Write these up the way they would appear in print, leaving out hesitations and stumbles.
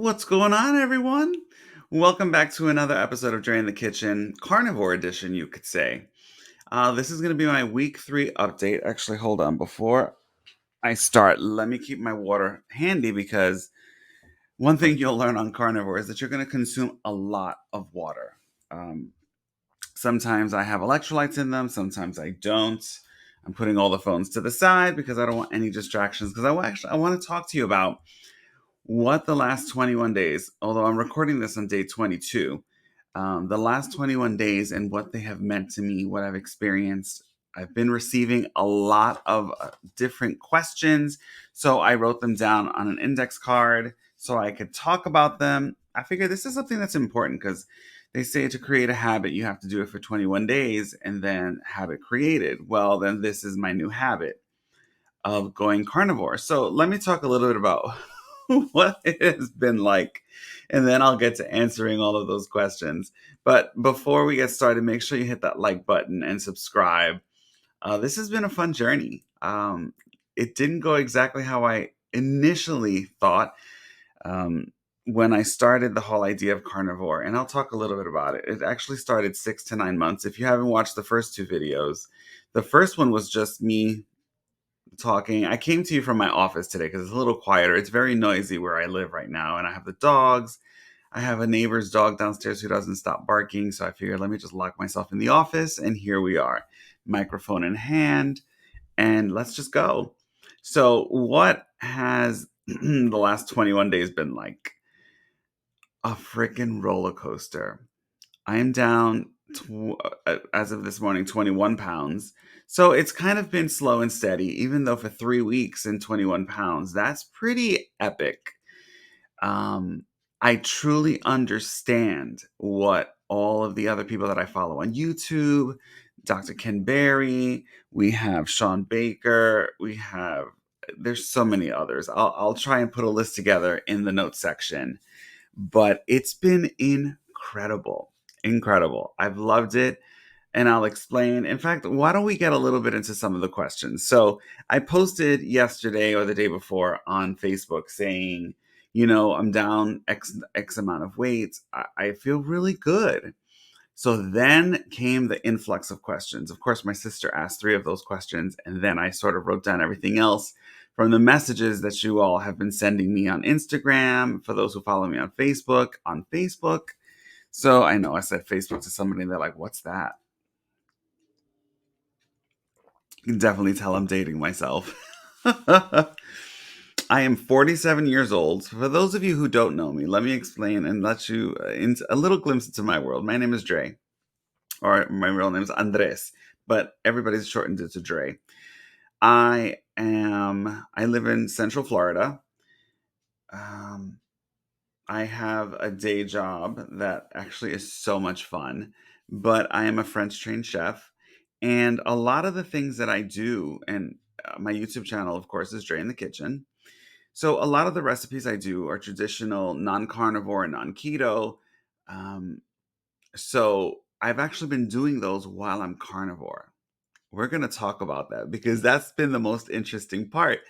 What's going on, everyone? Welcome back to another episode of Dre in the Kitchen, Carnivore Edition, you could say. This is going to be my week 3 update. Actually, hold on. Before I start, let me keep my water handy because one thing you'll learn on Carnivore is that you're going to consume a lot of water. Um, Sometimes I have electrolytes in them, sometimes I don't. I'm putting all the phones to the side because I don't want any distractions because I want to talk to you about what the last 21 days, although I'm recording this on day 22, the last 21 days and what they have meant to me, what I've experienced. I've been receiving a lot of different questions. So I wrote them down on an index card so I could talk about them. I figure this is something that's important because they say to create a habit, you have to do it for 21 days and then have it created. Well, then this is my new habit of going carnivore. So let me talk a little bit about what it has been like, and then I'll get to answering all of those questions. But before we get started, make sure you hit that like button and subscribe. This has been a fun journey. It didn't go exactly how I initially thought when I started the whole idea of carnivore, and I'll talk a little bit about it. It actually started 6 to 9 months. If you haven't watched the first 2 videos, the first one was just me talking. I came to you from my office today because it's a little quieter. It's very noisy where I live right now, and I have the dogs. I have a neighbor's dog downstairs who doesn't stop barking, so I figured let me just lock myself in the office, and here we are, microphone in hand, and let's just go. So, what has the last 21 days been like? A freaking roller coaster. I am down, as of this morning, 21 pounds. So it's kind of been slow and steady, even though for 3 weeks and 21 pounds, that's pretty epic. Um, I truly understand what all of the other people that I follow on YouTube, Dr. Ken Berry, we have Sean Baker, there's so many others. I'll try and put a list together in the notes section, but it's been incredible. Incredible. I've loved it, and I'll explain. In fact, why don't we get a little bit into some of the questions? So, I posted yesterday or the day before on Facebook saying, I'm down X amount of weight. I feel really good. So then came the influx of questions. Of course, my sister asked 3 of those questions, and then I sort of wrote down everything else from the messages that you all have been sending me on Instagram, for those who follow me on Facebook, So I know I said Facebook to somebody, and they're like, what's that? You can definitely tell I'm dating myself. I am 47 years old. For those of you who don't know me, let me explain and let you into a little glimpse into my world. My name is Dre, or my real name is Andres, but everybody's shortened it to Dre. I live in Central Florida. Um, I have a day job that actually is so much fun, but I am a French trained chef. And a lot of the things that I do, and my YouTube channel, of course, is Dre in the Kitchen. So a lot of the recipes I do are traditional, non carnivore, and non keto. Um, so I've actually been doing those while I'm carnivore. We're going to talk about that because that's been the most interesting part,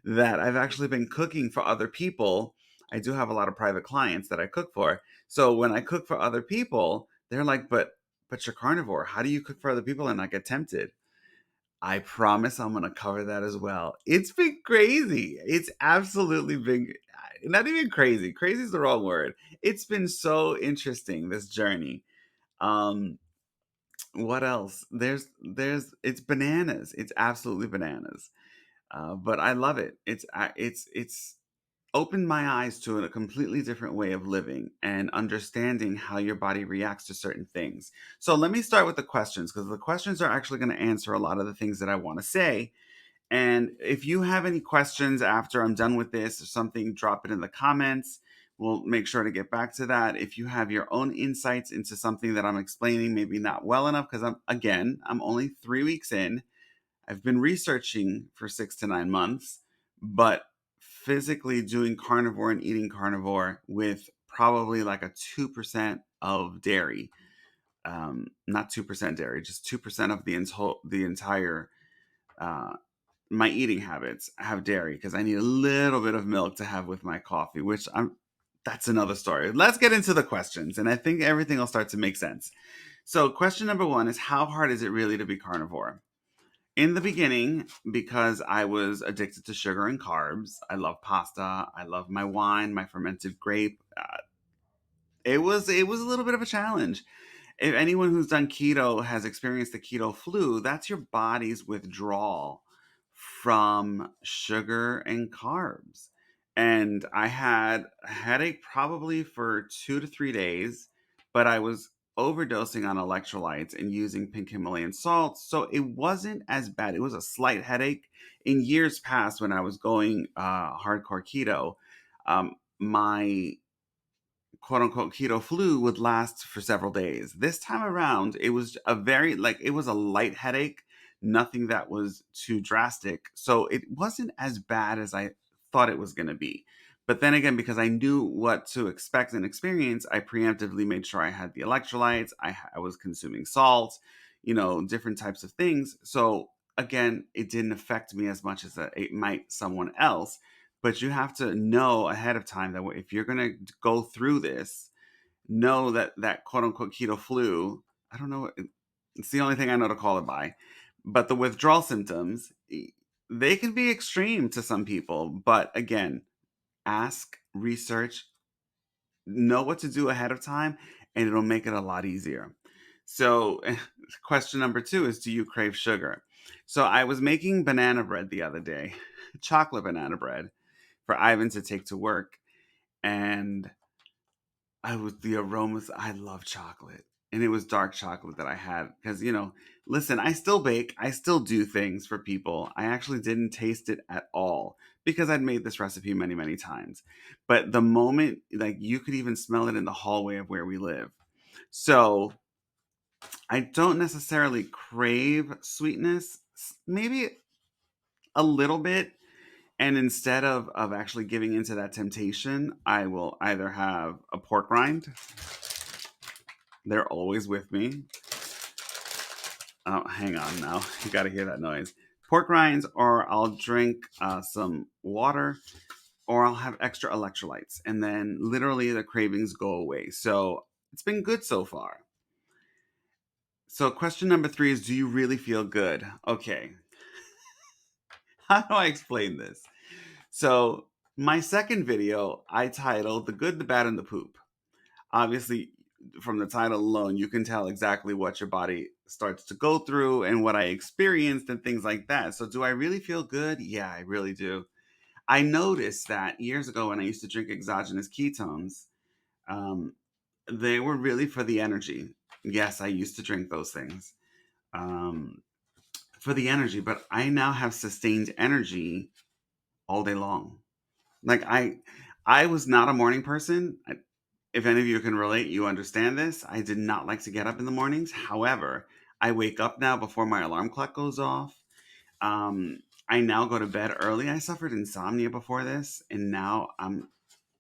that I've actually been cooking for other people. I do have a lot of private clients that I cook for. So when I cook for other people, they're like, but you're carnivore. How do you cook for other people and not get tempted? I promise I'm going to cover that as well. It's been crazy. It's absolutely been not even crazy. Crazy is the wrong word. It's been so interesting, this journey. Um what else? It's bananas. It's absolutely bananas. But I love it. It's opened my eyes to a completely different way of living and understanding how your body reacts to certain things. So let me start with the questions, because the questions are actually going to answer a lot of the things that I want to say. And if you have any questions after I'm done with this or something, drop it in the comments. We'll make sure to get back to that. If you have your own insights into something that I'm explaining, maybe not well enough, because I'm only 3 weeks in. I've been researching for 6 to 9 months, but physically doing carnivore and eating carnivore with probably like a 2% of dairy. Not 2% dairy, just 2% of the entire uh, my eating habits have dairy, because I need a little bit of milk to have with my coffee, which I'm that's another story. Let's get into the questions, and I think everything will start to make sense. So, question number one is, how hard is it really to be carnivore? In the beginning, because I was addicted to sugar and carbs, I love pasta, I love my wine, my fermented grape. It was a little bit of a challenge. If anyone who's done keto has experienced the keto flu, that's your body's withdrawal from sugar and carbs. And I had a headache probably for 2 to 3 days, but I was overdosing on electrolytes and using pink Himalayan salt. So it wasn't as bad. It was a slight headache. In years past, when I was going hardcore keto, my quote unquote keto flu would last for several days. This time around, it was a very it was a light headache, nothing that was too drastic. So it wasn't as bad as I thought it was going to be. But then again, because I knew what to expect and experience, I preemptively made sure I had the electrolytes, I was consuming salt, different types of things. So again, it didn't affect me as much as it might someone else, but you have to know ahead of time that if you're going to go through this, know that that quote unquote keto flu, I don't know, it's the only thing I know to call it by, but the withdrawal symptoms, they can be extreme to some people. But again, ask, research, know what to do ahead of time, and it'll make it a lot easier. So, question number two is, do you crave sugar? So, I was making banana bread the other day, chocolate banana bread for Ivan to take to work. And I was the aromas. I love chocolate. And it was dark chocolate that I had because, listen, I still bake. I still do things for people. I actually didn't taste it at all because I'd made this recipe many, many times. But the moment, like, you could even smell it in the hallway of where we live. So I don't necessarily crave sweetness, maybe a little bit. And instead of actually giving into that temptation, I will either have a pork rind. They're always with me. Oh, hang on now. You got to hear that noise. Pork rinds, or I'll drink some water, or I'll have extra electrolytes. And then literally the cravings go away. So it's been good so far. So, question number three is, do you really feel good? Okay. How do I explain this? So, my second video, I titled The Good, the Bad, and the Poop. Obviously, from the title alone, you can tell exactly what your body starts to go through and what I experienced and things like that. So, do I really feel good? Yeah, I really do. I noticed that years ago when I used to drink exogenous ketones, um, they were really for the energy. Yes, I used to drink those things um, for the energy, but I now have sustained energy all day long. Like I was not a morning person. If any of you can relate, you understand this. I did not like to get up in the mornings. However, I wake up now before my alarm clock goes off. Um, I now go to bed early. I suffered insomnia before this, and now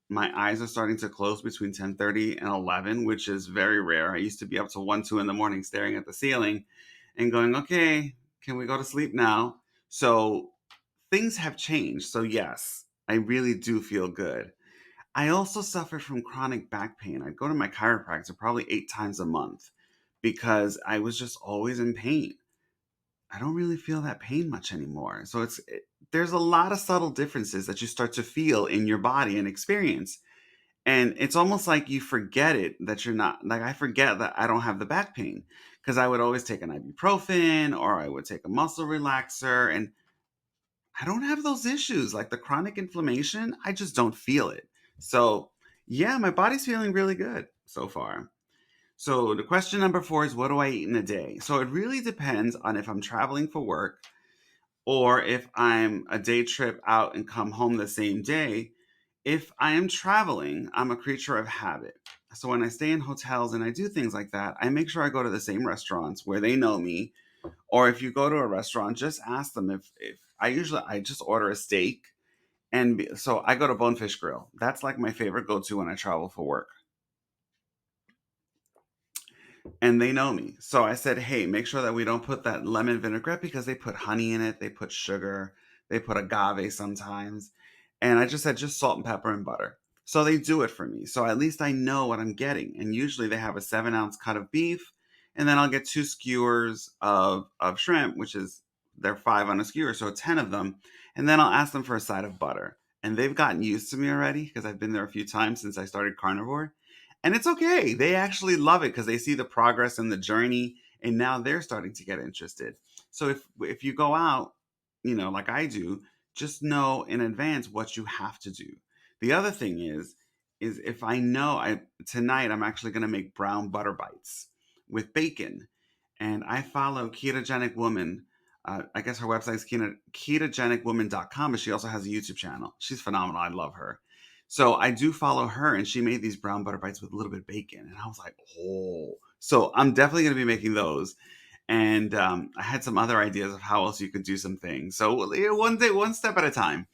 my eyes are starting to close between 10:30 and 11, which is very rare. I used to be up to 1, 2 in the morning staring at the ceiling and going, okay, can we go to sleep now? So things have changed. So yes, I really do feel good. I also suffered from chronic back pain. I'd go to my chiropractor probably 8 times a month because I was just always in pain. I don't really feel that pain much anymore. So there's a lot of subtle differences that you start to feel in your body and experience. And it's almost like you forget it that you're not, like, I forget that I don't have the back pain because I would always take an ibuprofen or I would take a muscle relaxer, and I don't have those issues. Like the chronic inflammation, I just don't feel it. So, yeah, my body's feeling really good so far. So, the question number four is, what do I eat in a day? So, it really depends on if I'm traveling for work or if I'm a day trip out and come home the same day. If I am traveling, I'm a creature of habit. So, when I stay in hotels and I do things like that, I make sure I go to the same restaurants where they know me. Or if you go to a restaurant, just ask them if I just order a steak, and so I go to Bonefish Grill. That's like my favorite go-to when I travel for work. And they know me. So I said, "Hey, make sure that we don't put that lemon vinaigrette because they put honey in it, they put sugar, they put agave sometimes." And I just said just salt and pepper and butter. So they do it for me. So at least I know what I'm getting. And usually they have a 7 ounce cut of beef, and then I'll get two skewers of shrimp, which is they're five on a skewer, so 10 of them. And then I'll ask them for a side of butter. And they've gotten used to me already because I've been there a few times since I started Carnivore. And it's okay. They actually love it because they see the progress and the journey, and now they're starting to get interested. So if you go out, like I do, just know in advance what you have to do. The other thing is if I know I tonight I'm actually going to make brown butter bites with bacon, and I follow ketogenic woman. I guess her website is ketogenicwoman.com, but she also has a YouTube channel. She's phenomenal. I love her. So I do follow her, and she made these brown butter bites with a little bit of bacon, and I was like, oh. So I'm definitely going to be making those. And I had some other ideas of how else you could do some things. So one day, one step at a time.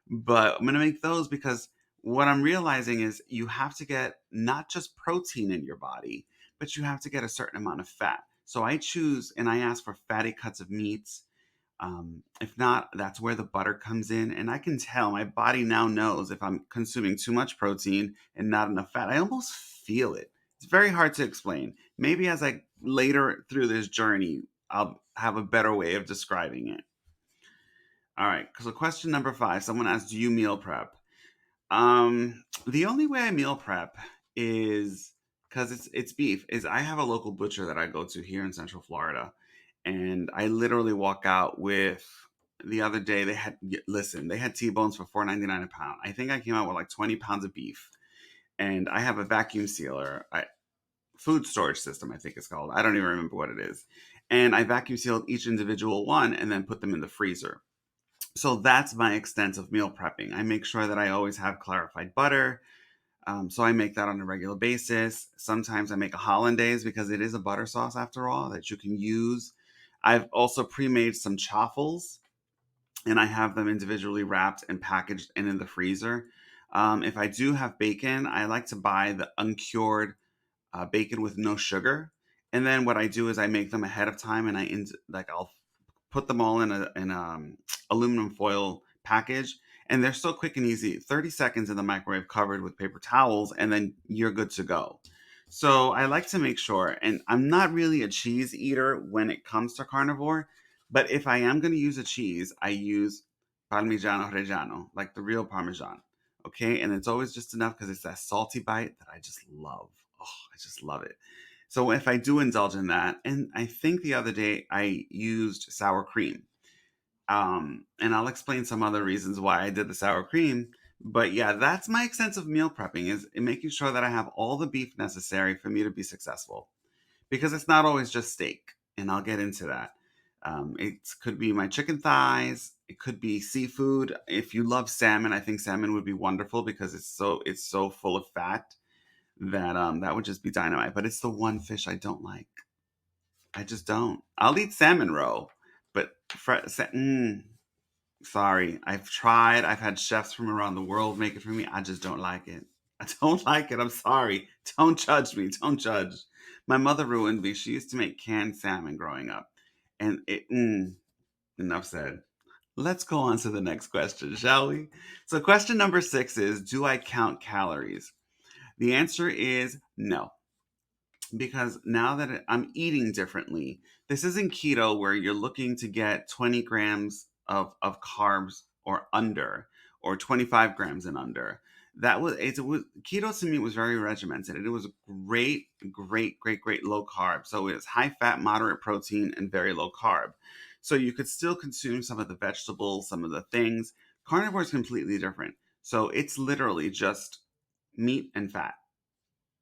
But I'm going to make those because what I'm realizing is you have to get not just protein in your body, but you have to get a certain amount of fat. So I choose and I ask for fatty cuts of meats. If not, that's where the butter comes in. And I can tell my body now knows if I'm consuming too much protein and not enough fat. I almost feel it. It's very hard to explain. Maybe as I later through this journey, I'll have a better way of describing it. All right. So question number 5, someone asked, do you meal prep? The only way I meal prep is because it's beef. Is I have a local butcher that I go to here in Central Florida, and I literally walk out with. The other day they had T-bones for $4.99 a pound. I think I came out with like 20 pounds of beef, and I have a vacuum sealer, food storage system I think it's called. I don't even remember what it is, and I vacuum sealed each individual one and then put them in the freezer. So that's my extent of meal prepping. I make sure that I always have clarified butter. So I make that on a regular basis. Sometimes I make a hollandaise because it is a butter sauce after all that you can use. I've also pre-made some chaffles, and I have them individually wrapped and packaged and in the freezer. If I do have bacon, I like to buy the uncured bacon with no sugar. And then what I do is I make them ahead of time, and I'll put them all in a aluminum foil package, and they're so quick and easy. 30 seconds in the microwave, covered with paper towels, and then you're good to go. So I like to make sure, and I'm not really a cheese eater when it comes to carnivore, but if I am going to use a cheese, I use Parmigiano Reggiano, like the real Parmesan. Okay, and it's always just enough because it's that salty bite that I just love. Oh, I just love it. So if I do indulge in that, and I think the other day I used sour cream, and I'll explain some other reasons why I did the sour cream. But yeah, that's my extensive meal prepping, is in making sure that I have all the beef necessary for me to be successful. Because it's not always just steak, and I'll get into that. It could be my chicken thighs. It could be seafood. If you love salmon, I think salmon would be wonderful because it's so full of fat that that would just be dynamite. But it's the one fish I don't like. I just don't. I'll eat salmon roe, but sorry. I've tried. I've had chefs from around the world make it for me. I just don't like it. I don't like it. I'm sorry. Don't judge me. Don't judge. My mother ruined me. She used to make canned salmon growing up, and enough said. Let's go on to the next question, shall we? So, question number 6 is, do I count calories? The answer is no, because now that I'm eating differently, this isn't keto where you're looking to get 20 grams of carbs or under, or 25 grams and under. It was keto to me was very regimented. It was great, great, great, great low carb. So it's high fat, moderate protein, and very low carb. So you could still consume some of the vegetables, some of the things. Carnivore is completely different. So it's literally just meat and fat,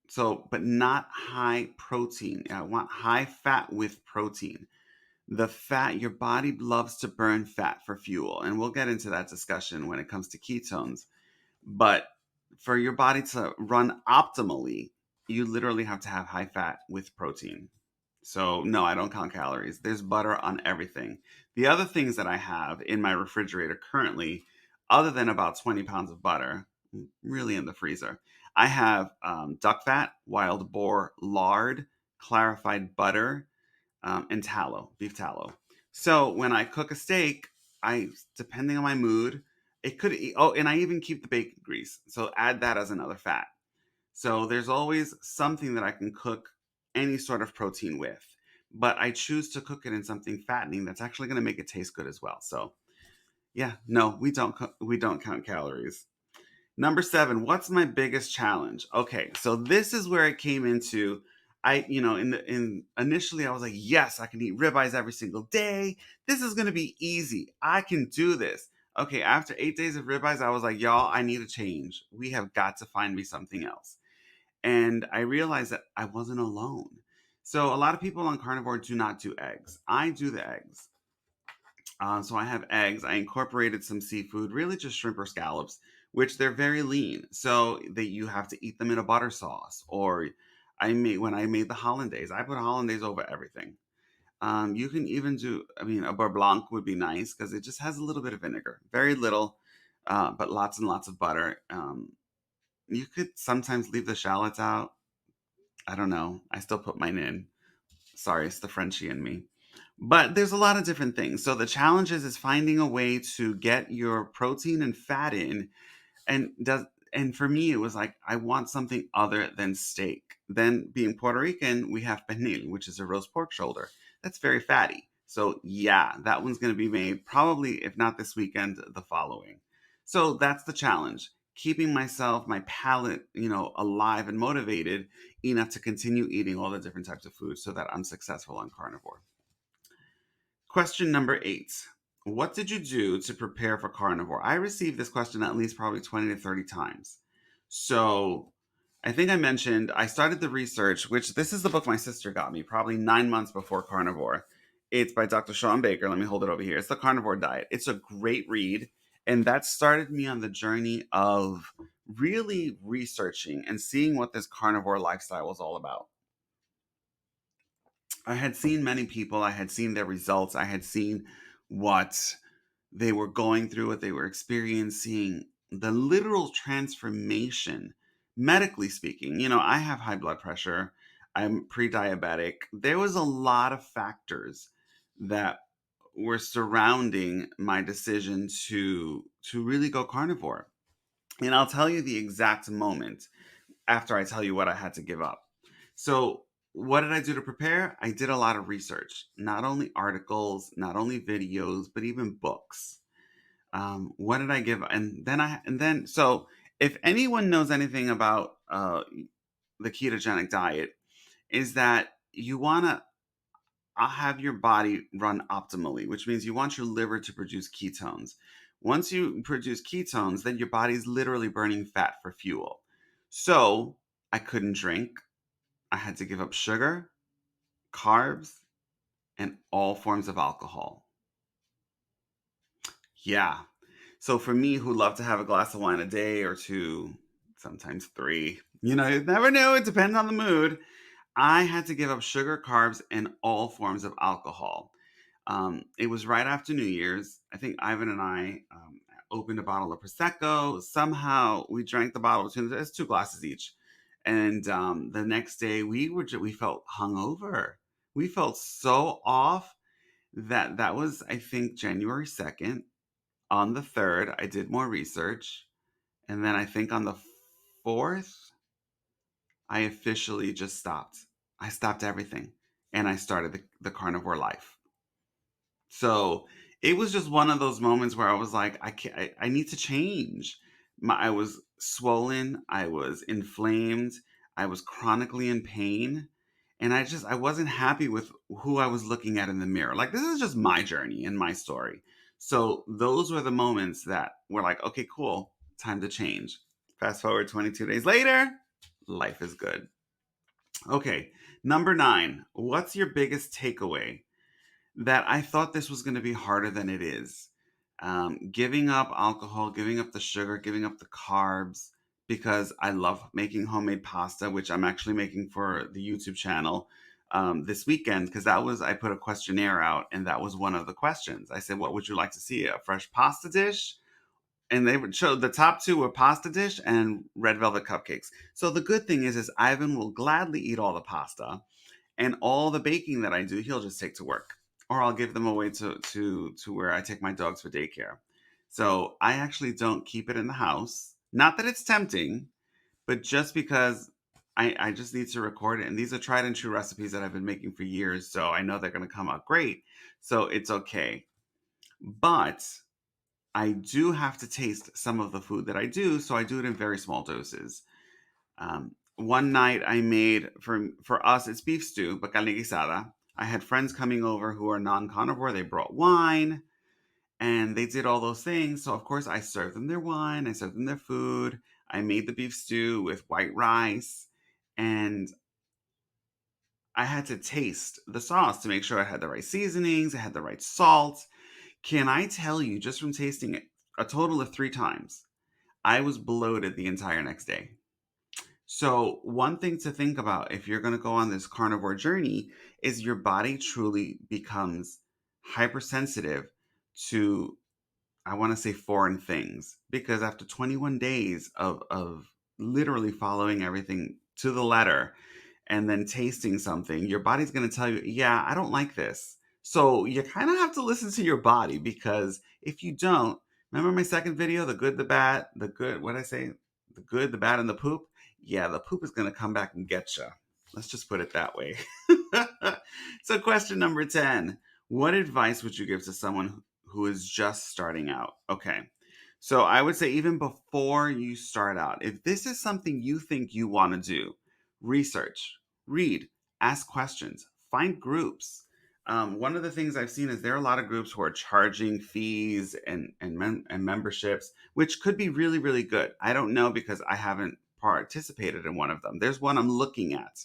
so, but not high protein. I want high fat with protein. The fat, your body loves to burn fat for fuel. And we'll get into that discussion when it comes to ketones. But for your body to run optimally, you literally have to have high fat with protein. So, no, I don't count calories. There's butter on everything. The other things that I have in my refrigerator currently, other than about 20 pounds of butter, really in the freezer, I have duck fat, wild boar lard, clarified butter, and tallow, beef tallow. So when I cook a steak, depending on my mood, it could, oh, and I even keep the bacon grease. So add that as another fat. So there's always something that I can cook any sort of protein with. But I choose to cook it in something fattening that's actually going to make it taste good as well. So yeah, no, we don't count calories. Number 7, what's my biggest challenge? Okay, so this is where it came into. I, in initially I was like, yes, I can eat ribeyes every single day. This is gonna be easy. I can do this. Okay, after 8 days of ribeyes, I was like, y'all, I need a change. We have got to find me something else. And I realized that I wasn't alone. So a lot of people on carnivore do not do eggs. I do the eggs. So I have eggs. I incorporated some seafood, really just shrimp or scallops, which they're very lean. So that you have to eat them in a butter sauce. Or when I made the hollandaise, I put hollandaise over everything. You can even do, I mean, a beurre blanc would be nice because it just has a little bit of vinegar, very little, but lots and lots of butter. You could sometimes leave the shallots out. I don't know. I still put mine in. Sorry, it's the Frenchie in me. But there's a lot of different things. So the challenge is finding a way to get your protein and fat in, and does and for me it was like I want something other than steak. Then being Puerto Rican, we have pernil, which is a roast pork shoulder. That's very fatty. So yeah, that one's going to be made probably, if not this weekend, the following. So that's the challenge. Keeping myself, my palate, alive and motivated enough to continue eating all the different types of food so that I'm successful on carnivore. Question number 8. What did you do to prepare for carnivore? I received this question at least probably 20 to 30 times. So I think I mentioned I started the research, which this is the book my sister got me probably 9 months before carnivore. It's by Dr. Sean Baker. Let me hold it over here. It's the Carnivore Diet. It's a great read. And that started me on the journey of really researching and seeing what this carnivore lifestyle was all about. I had seen many people, I had seen their results, I had seen what they were going through, what they were experiencing, the literal transformation, medically speaking. I have high blood pressure, I'm pre diabetic. There was a lot of factors that were surrounding my decision to really go carnivore. And I'll tell you the exact moment after I tell you what I had to give up. So, what did I do to prepare? I did a lot of research, not only articles, not only videos, but even books. What did I give? So if anyone knows anything about the ketogenic diet, is that you want to have your body run optimally, which means you want your liver to produce ketones. Once you produce ketones, then your body's literally burning fat for fuel. So I couldn't drink. I had to give up sugar, carbs, and all forms of alcohol. Yeah. So for me, who love to have a glass of wine a day or two, sometimes three, you never know. It depends on the mood. I had to give up sugar, carbs, and all forms of alcohol. It was right after New Year's. I think Ivan and I opened a bottle of Prosecco. Somehow we drank the bottle between us, 2 glasses each. And the next day we felt hungover. We felt so off that was, I think, January 2nd. On the 3rd, I did more research. And then I think on the 4th, I officially just stopped. I stopped everything and I started the carnivore life. So it was just one of those moments where I was like, I can't, I need to change. I was swollen, I was inflamed, I was chronically in pain, and I wasn't happy with who I was looking at in the mirror. Like, this is just my journey and my story. So those were the moments that were like, okay, cool, time to change. Fast forward 22 days later, life is good. Okay, number 9. What's your biggest takeaway? That I thought this was going to be harder than it is. Giving up alcohol, giving up the sugar, giving up the carbs, because I love making homemade pasta, which I'm actually making for the YouTube channel this weekend. Because I put a questionnaire out, and that was one of the questions. I said, "What would you like to see? A fresh pasta dish?" And they would show the top 2 were pasta dish and red velvet cupcakes. So the good thing is Ivan will gladly eat all the pasta, and all the baking that I do, he'll just take to work, or I'll give them away to where I take my dogs for daycare. So I actually don't keep it in the house. Not that it's tempting, but just because I just need to record it. And these are tried and true recipes that I've been making for years. So I know they're going to come out great. So it's okay. But I do have to taste some of the food that I do. So I do it in very small doses. One night I made for us, it's beef stew, but carne guisada. I had friends coming over who are non-carnivore. They brought wine and they did all those things. So of course I served them their wine, I served them their food. I made the beef stew with white rice, and I had to taste the sauce to make sure I had the right seasonings, I had the right salt. Can I tell you, just from tasting it a total of 3 times, I was bloated the entire next day. So, one thing to think about if you're going to go on this carnivore journey is your body truly becomes hypersensitive to, I want to say, foreign things, because after 21 days of literally following everything to the letter and then tasting something, your body's going to tell you, yeah, I don't like this. So you kind of have to listen to your body, because if you don't, remember my second video, the good, the bad, the good, what did I say? The good, the bad, and the poop? Yeah, the poop is going to come back and get you. Let's just put it that way. So, question number 10: what advice would you give to someone who is just starting out? Okay. So, I would say, even before you start out, if this is something you think you want to do, research, read, ask questions, find groups. One of the things I've seen is there are a lot of groups who are charging fees and memberships, which could be really, really good. I don't know because I haven't participated in one of them. There's one I'm looking at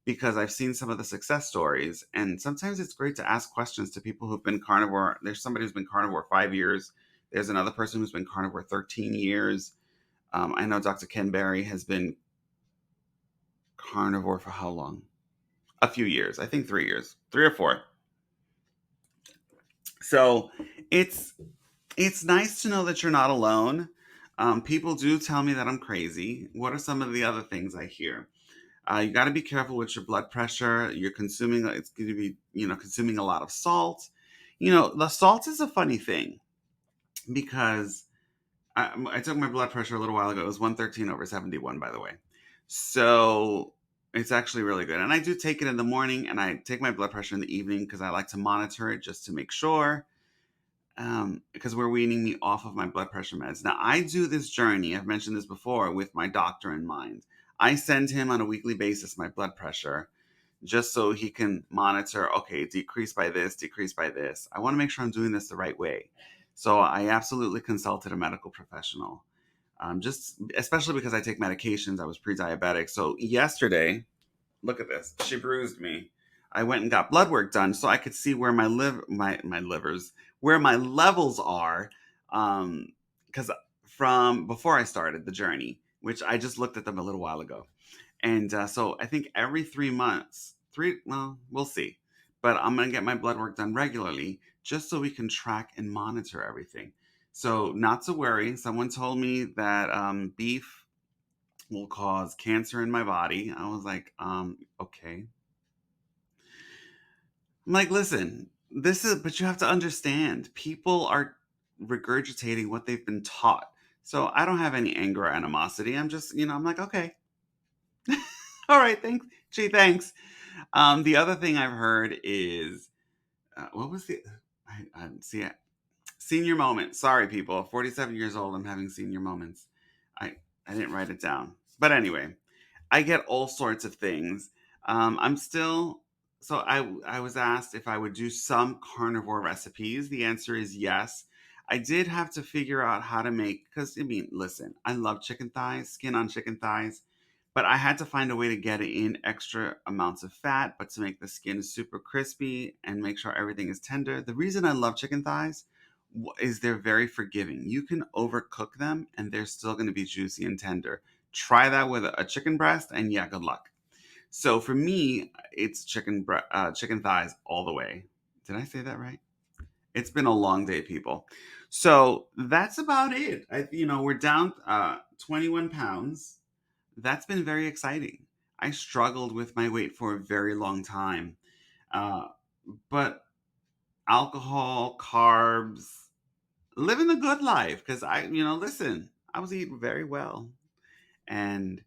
because I've seen some of the success stories. And sometimes it's great to ask questions to people who've been carnivore. There's somebody who's been carnivore 5 years. There's another person who's been carnivore 13 years. I know Dr. Ken Berry has been carnivore for how long? A few years. I think 3 years, 3 or 4. So it's it's nice to know that you're not alone. People do tell me that I'm crazy. What are some of the other things I hear? You got to be careful with your blood pressure. You're consuming, it's going to be, consuming a lot of salt. The salt is a funny thing because I took my blood pressure a little while ago. It was 113 over 71, by the way. So it's actually really good. And I do take it in the morning and I take my blood pressure in the evening because I like to monitor it just to make sure. Because we're weaning me off of my blood pressure meds. Now, I do this journey, I've mentioned this before, with my doctor in mind. I send him on a weekly basis my blood pressure just so he can monitor, okay, decrease by this, decrease by this. I want to make sure I'm doing this the right way. So I absolutely consulted a medical professional. Just especially because I take medications. I was pre-diabetic. So yesterday, look at this. She bruised me. I went and got blood work done so I could see where my livers, where my levels are. Because from before I started the journey, which I just looked at them a little while ago. And so I think every 3 months, well, we'll see. But I'm going to get my blood work done regularly just so we can track and monitor everything. So, not to worry. Someone told me that beef will cause cancer in my body. I was like, okay. I'm like, listen, but you have to understand, people are regurgitating what they've been taught. So, I don't have any anger or animosity. I'm just, I'm like, okay. All right, thanks. Gee, thanks. The other thing I've heard is what was the I see it. Senior moment. Sorry, people. 47 years old. I'm having senior moments. I I didn't write it down, but anyway, I get all sorts of things. I'm still so I was asked if I would do some carnivore recipes. The answer is yes. I did have to figure out how to make, because I mean, listen, I love chicken thighs, skin on chicken thighs, but I had to find a way to get it in extra amounts of fat, but to make the skin super crispy and make sure everything is tender. The reason I love chicken thighs is they're very forgiving. You can overcook them and they're still going to be juicy and tender. Try that with a chicken breast, and yeah, good luck. So for me, it's chicken thighs all the way. Did I say that right? It's been a long day, people. So that's about it. We're down 21 pounds. That's been very exciting. I struggled with my weight for a very long time, uh, but alcohol, carbs, living the good life because listen, I was eating very well. And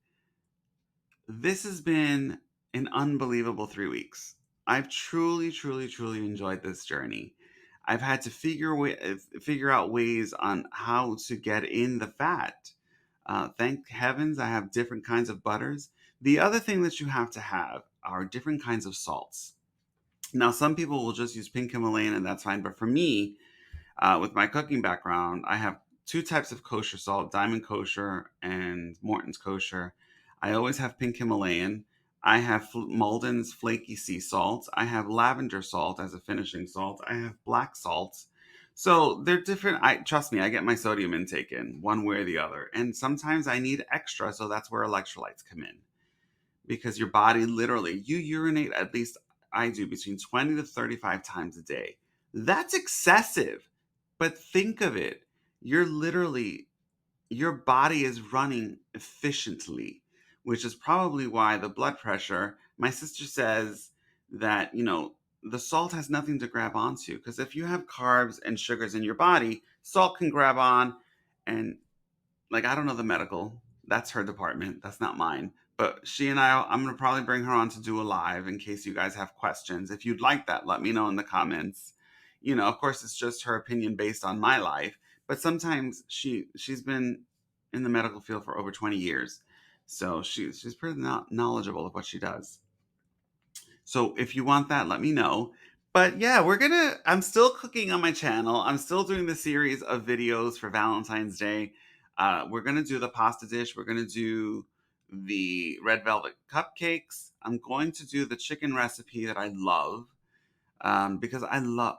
this has been an unbelievable 3 weeks. I've truly, truly, truly enjoyed this journey. I've had to figure out ways on how to get in the fat. Thank heavens I have different kinds of butters. The other thing that you have to have are different kinds of salts. Now, some people will just use pink Himalayan, and that's fine. But for me, with my cooking background, I have two types of kosher salt: Diamond Kosher and Morton's Kosher. I always have pink Himalayan. I have Malden's flaky sea salt. I have lavender salt as a finishing salt. I have black salt. So they're different. I trust me, I get my sodium intake in one way or the other. And sometimes I need extra, so that's where electrolytes come in. Because your body literally, you urinate, at least I do, between 20 to 35 times a day. That's excessive. But think of it. You're literally, your body is running efficiently, which is probably why the blood pressure, my sister says that, the salt has nothing to grab onto. Because if you have carbs and sugars in your body, salt can grab on. And like, I don't know the medical. That's her department. That's not mine. But she and I'm going to probably bring her on to do a live in case you guys have questions. If you'd like that, let me know in the comments. Of course, it's just her opinion based on my life. But sometimes she's been in the medical field for over 20 years. So she's pretty knowledgeable of what she does. So if you want that, let me know. But yeah, I'm still cooking on my channel. I'm still doing the series of videos for Valentine's Day. We're gonna do the pasta dish. We're gonna do the red velvet cupcakes. I'm going to do the chicken recipe that I love, because I love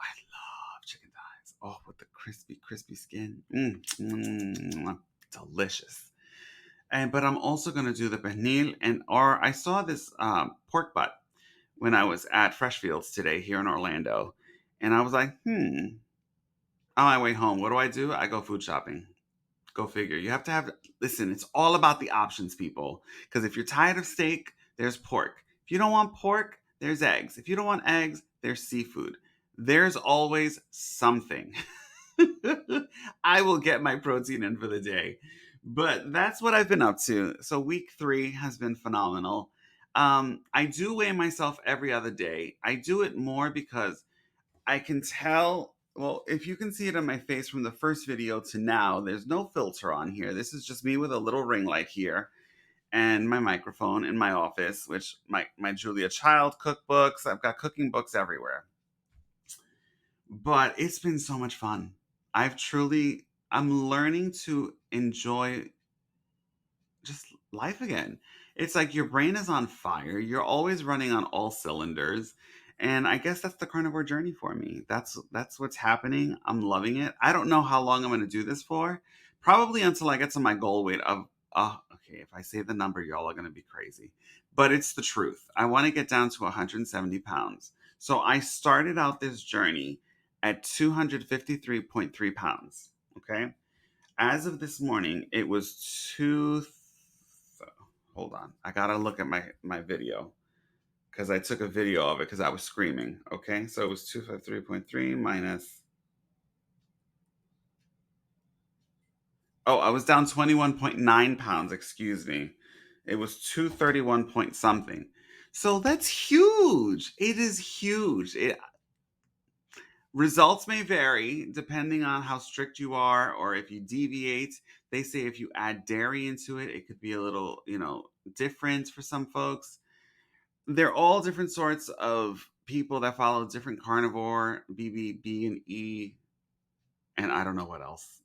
chicken thighs. Oh, with the crispy, crispy skin. Delicious. But I'm also gonna do the pernil, or I saw this pork butt when I was at Freshfields today here in Orlando. And I was like, on my way home, what do? I go food shopping. Go figure. You have to listen, it's all about the options, people. Because if you're tired of steak, there's pork. If you don't want pork, there's eggs. If you don't want eggs, there's seafood. There's always something. I will get my protein in for the day. But that's what I've been up to. So week 3 has been phenomenal. I do weigh myself every other day. I do it more because I can tell. Well, if you can see it on my face from the first video to now, there's no filter on here. This is just me with a little ring light here and my microphone in my office, which my Julia Child cookbooks. I've got cooking books everywhere. But it's been so much fun. I'm learning to enjoy just life again. It's like your brain is on fire. You're always running on all cylinders. And I guess that's the carnivore journey for me. That's what's happening. I'm loving it. I don't know how long I'm going to do this for. Probably until I get to my goal weight of okay, if I say the number, y'all are going to be crazy. But it's the truth. I want to get down to 170 pounds. So I started out this journey at 253.3 pounds. Okay. As of this morning, it was hold on. I gotta look at my video because I took a video of it because I was screaming. Okay, so it was 253.3 minus. Oh, I was down 21.9 pounds. Excuse me. It was 231 point something. So that's huge. It is huge. Results may vary depending on how strict you are or if you deviate. They say if you add dairy into it, it could be a little, different for some folks. They're all different sorts of people that follow different carnivore, B, and E, and I don't know what else.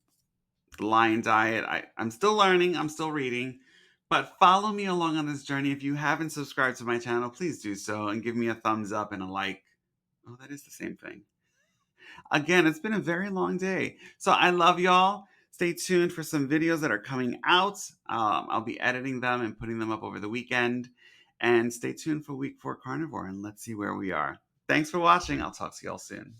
The lion diet. I'm still learning, I'm still reading, but follow me along on this journey. If you haven't subscribed to my channel, please do so and give me a thumbs up and a like. Oh, that is the same thing. Again, it's been a very long day. So I love y'all. Stay tuned for some videos that are coming out. I'll be editing them and putting them up over the weekend. And stay tuned for week 4 carnivore and let's see where we are. Thanks for watching. I'll talk to y'all soon.